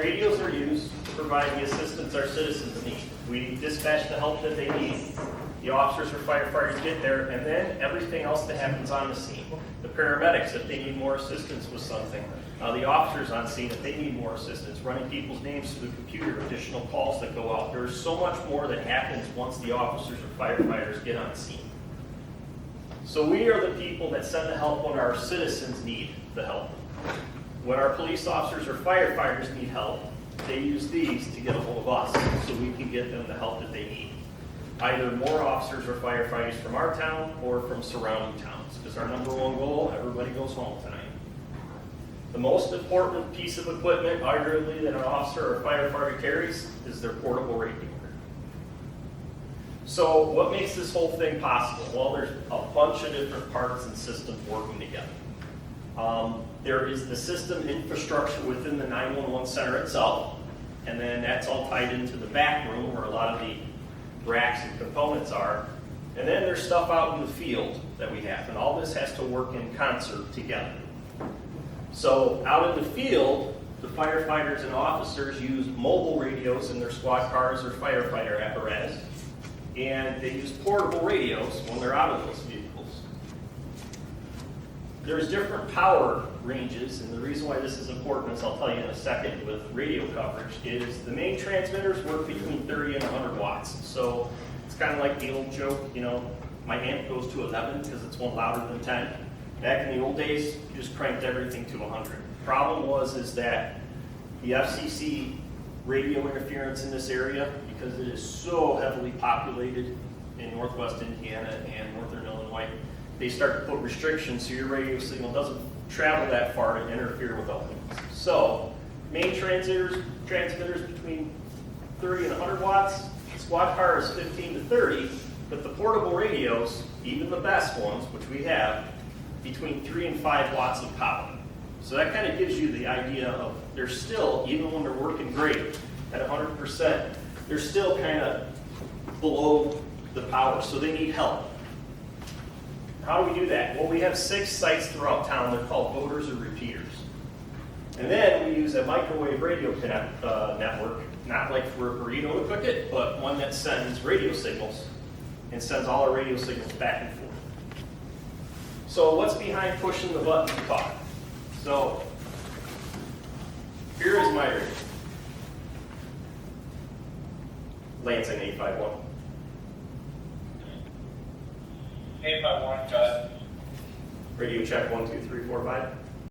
radios are used to provide the assistance our citizens need. We dispatch the help that they need. The officers or firefighters get there, and then everything else that happens on the scene. The paramedics, if they need more assistance with something. The officers on scene, if they need more assistance. Running people's names through the computer, additional calls that go out. There's so much more that happens once the officers or firefighters get on scene. So we are the people that send the help when our citizens need the help. When our police officers or firefighters need help, they use these to get a hold of us so we can get them the help that they need. Either more officers or firefighters from our town or from surrounding towns, because our number one goal, everybody goes home tonight. The most important piece of equipment, arguably, that an officer or firefighter carries is their portable radio. So what makes this whole thing possible? Well, there's a bunch of different parts and systems working together. There is the system infrastructure within the 911 center itself, and then that's all tied into the back room where a lot of the racks and components are. And then there's stuff out in the field that we have, and all this has to work in concert together. So out in the field, the firefighters and officers use mobile radios in their squad cars or firefighter apparatus, and they use portable radios when they're out of those vehicles. There's different power ranges, and the reason why this is important, as I'll tell you in a second with radio coverage, is the main transmitters work between 30 and 100 watts. So it's kind of like the old joke, my amp goes to 11 because it's one louder than 10. Back in the old days, you just cranked everything to 100. Problem is that the FCC radio interference in this area, because it is so heavily populated in northwest Indiana and northern Illinois, they start to put restrictions so your radio signal doesn't travel that far to interfere with other things. So, main transmitters between 30 and 100 watts, squad car is 15 to 30, but the portable radios, even the best ones, which we have, between 3 and 5 watts of power. So that kind of gives you the idea of they're still, even when they're working great at 100%, they're still kind of below the power, so they need help. How do we do that? Well, we have 6 sites throughout town. They're called voters or repeaters. And then we use a microwave radio network, not like for a burrito to cook it, but one that sends radio signals and sends all our radio signals back and forth. So what's behind pushing the button to talk? So here is my radio. Lansing 851. 851, got it. Radio check 1, 2, 3, 4, 5.